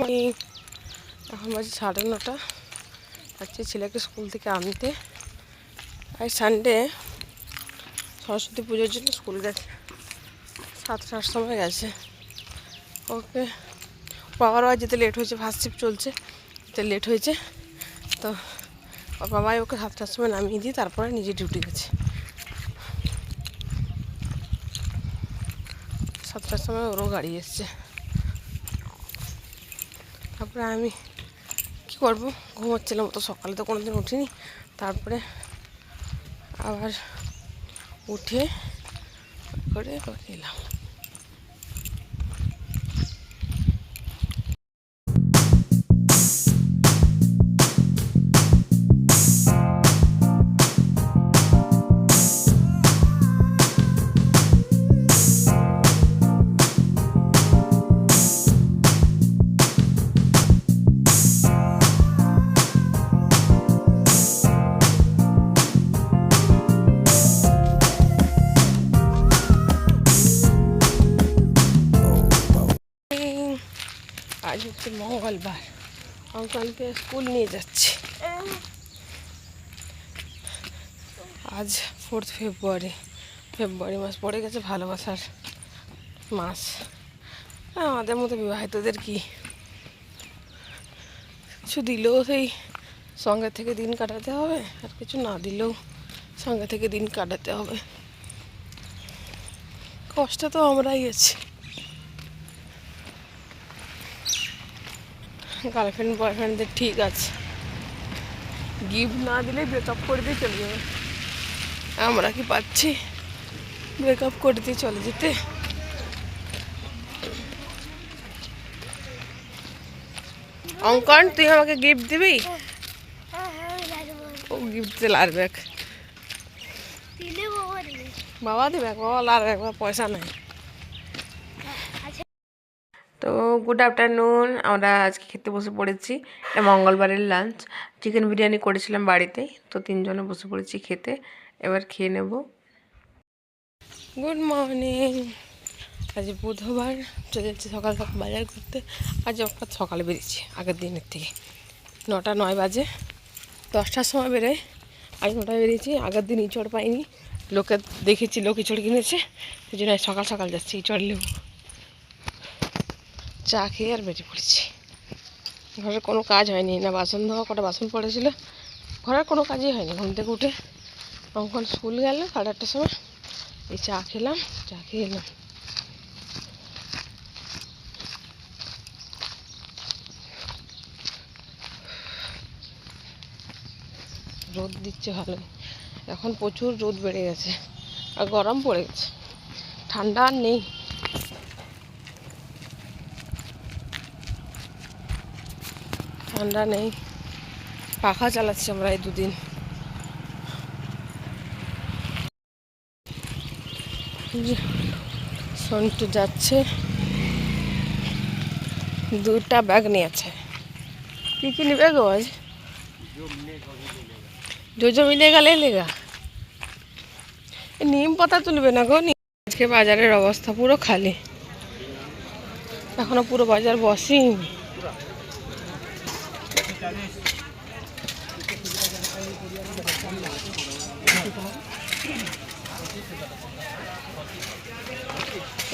Morning. এখন বাজে 9:30। যাচ্ছি ছেলেকে স্কুল থেকে আনতে। আজ সানডে, সরস্বতী পুজোর জন্য স্কুল গেছে। 7টার সময় গেছে। ওকে বাবারও আজ যেতে লেট হয়েছে, ফার্স্ট শিফট চলছে, যেতে লেট হয়েছে। তো বাবাই ওকে 7টার সময় নামিয়ে দিয়ে তারপরে নিজে ডিউটি গেছে। 7টার সময় ওরও গাড়ি এসছে। তারপরে আমি কী করবো, ঘুমোচ্ছিলাম। তো সকালে তো কোনোদিন উঠিনি। তারপরে আবার উঠে করে এলাম। আজ হচ্ছে মঙ্গলবার, অঙ্কনকে স্কুল নিয়ে যাচ্ছি। আজ 4 ফেব্রুয়ারি। ফেব্রুয়ারি মাস পড়ে গেছে, ভালোবাসার মাস। আমাদের মতো বিবাহিতদের কি কিছু দিলেও সেই সঙ্গে থেকে দিন কাটাতে হবে, আর কিছু না দিলেও সঙ্গে থেকে দিন কাটাতে হবে। কষ্ট তো আমরাই আছি। গার্লফ্রেন্ড বয়ফ্রেন্ডদের ঠিক আছে, গিফট না দিলেই ব্রেকআপ করে দিয়ে চলে যাবে। আমরা কি পাচ্ছি ব্রেকআপ করে দিয়ে চলে যেতে? অঙ্কন, তুই আমাকে গিফট দিবি? ও গিফট দিতে লাগবে। বাবা দেবে? বাবা লাগবে, পয়সা নাই। তো গুড আফটারনুন। আমরা আজকে খেতে বসে পড়েছি। এটা মঙ্গলবারের লাঞ্চ। চিকেন বিরিয়ানি করেছিলাম বাড়িতেই, তো 3জনে বসে পড়েছি খেতে। এবার খেয়ে নেব। Good morning. আজ বুধবার, চলে যাচ্ছি সকাল সকাল বাজার করতে। আজ একটা সকালে বেরিয়েছি আগের দিনের থেকে। 9:09 বাজে। 10টার সময় বেরোয়, আজ 9টায় বেরিয়েছি। আগের দিন ইঁচড় পাইনি, লোকে দেখেছি লোক ইঁচড় কিনেছে, সেই জন্য সকাল সকাল যাচ্ছি। ইঁচড় লেবু চা খেয়ে আর বেরিয়ে পড়েছি। ঘরের কোনো কাজ হয়নি, না বাসন ধোয়া, কটা বাসন পড়েছিল, ঘরের কোনো কাজই হয়নি। ঘুম থেকে উঠে অঙ্কন স্কুল গেল 8:30টার সময়। এই চা খেলাম, চা খেয়ে এলাম। রোদ দিচ্ছে ভালোই, এখন প্রচুর রোদ বেড়ে গেছে আর গরম পড়ে গেছে। ঠান্ডা আর নেই। ঠান্ডা নেই, পাখা চালাচ্ছি আমরা এই দুদিন। সন্টু যাচ্ছে, 2টা ব্যাগ নিয়েছে। কি কি নিবে গো আজ? जो मिलेगा ले लेगा। নিম পাতা তুলবে না গো। আজকে বাজারের অবস্থা পুরো খালি, এখনো পুরো বাজার বসেনি।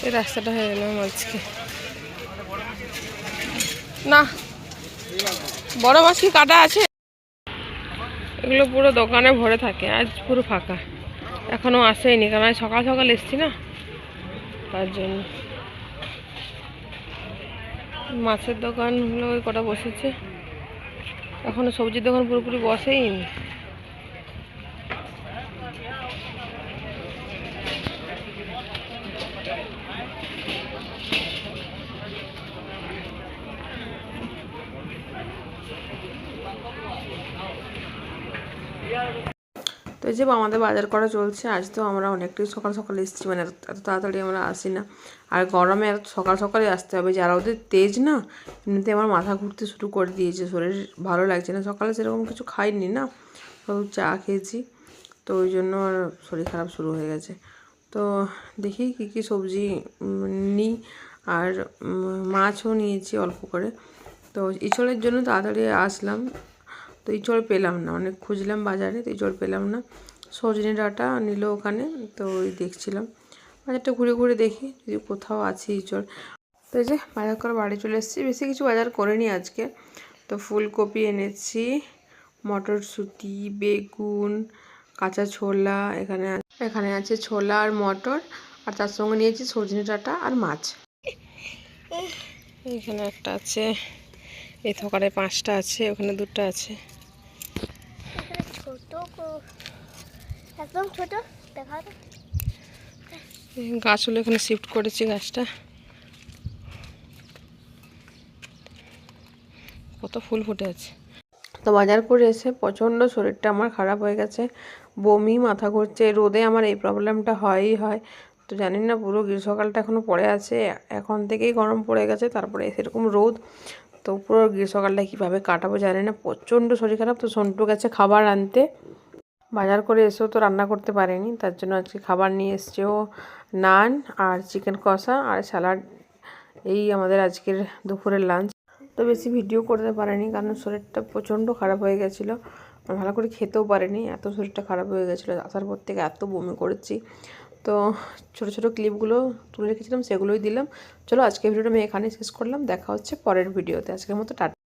এই রাস্তাটা হয়ে গেলাম আজকে। না, বড় মাছ কি কাটা আছে? এগুলো পুরো দোকানে ভরে থাকে, আজ পুরো ফাঁকা। এখনো আসেনি, কারণ আজ সকাল সকাল এসছি না, তার জন্য। মাছের দোকানগুলো ওই কটা বসেছে, এখনো সবজির দোকান পুরোপুরি বসেইনি। তো এই যে আমাদের বাজার করা চলছে। আজ তো আমরা অনেকটাই সকাল সকাল এসেছি, মানে এত তাড়াতাড়ি আমরা আসি না। আর গরমে এত সকাল সকালে আসতে হবে, যারা ওদের তেজ না, এমনিতে আমার মাথা ঘুরতে শুরু করে দিয়েছে, শরীর ভালো লাগছে না। সকালে সেরকম কিছু খাইনি না, তো চা খেয়েছি, তো ওই জন্য আর শরীর খারাপ শুরু হয়ে গেছে। তো দেখি কী কী সবজি নিই, আর মাছও নিয়েছি অল্প করে। তো ইঁচড়ের জন্য তাড়াতাড়ি আসলাম, তো ইঁচড় পেলাম না, অনেক খুঁজলাম বাজারে, তো ইঁচড় পেলাম না। সজনে ডাঁটা নিল ওখানে, তো ওই দেখছিলাম বাজারটা ঘুরে ঘুরে দেখি যদি কোথাও আছে ইঁচড়। তো এই যে বাজার করে বাড়ি চলে এসেছি, বেশি কিছু বাজার করিনি আজকে। তো ফুলকপি এনেছি, মটরশুঁটি, বেগুন, কাঁচা ছোলা, এখানে আছে ছোলা আর মটর, আর তার সঙ্গে নিয়েছি সজনে ডাঁটা আর মাছ। এখানে একটা আছে, এই থকারে 5টা আছে, ওখানে 2টা আছে। একদম ছোট দেখা গাছ হলো এখানে শিফট করেছি গাছটা। কত ফুল ফুটে আছে। তো বাজার করে এসে প্রচণ্ড শরীরটা আমার খারাপ হয়ে গেছে, বমি, মাথা ঘুরছে। রোদে আমার এই প্রবলেমটা হয়ই হয়। তো জানি না, পুরো গ্রীষ্মকালটা এখনও পড়ে আছে, এখন থেকেই গরম পড়ে গেছে, তারপরে সেরকম রোদ। তো পুরো গ্রীষ্মকালটা কীভাবে কাটাবো জানি না, প্রচণ্ড শরীর খারাপ। তো সন্টু গেছে খাবার আনতে, বাজার করে এসেও তো রান্না করতে পারেনি, তার জন্য আজকে খাবার নিয়ে এসছে ও, নান আর চিকেন কষা আর স্যালাড। এই আমাদের আজকের দুপুরের লাঞ্চ। তো বেশি ভিডিও করতে পারেনি, কারণ শরীরটা প্রচণ্ড খারাপ হয়ে গেছিলো, ভালো করে খেতেও পারেনি, এত শরীরটা খারাপ হয়ে গেছিলো। আসার পর থেকে এত বমি করেছি। তো ছোটো ছোটো ক্লিপগুলো তুলে রেখেছিলাম, সেগুলোই দিলাম। চলো আজকের ভিডিওটা আমি এখানেই শেষ করলাম, দেখা হচ্ছে পরের ভিডিওতে। আজকের মতো টাটা।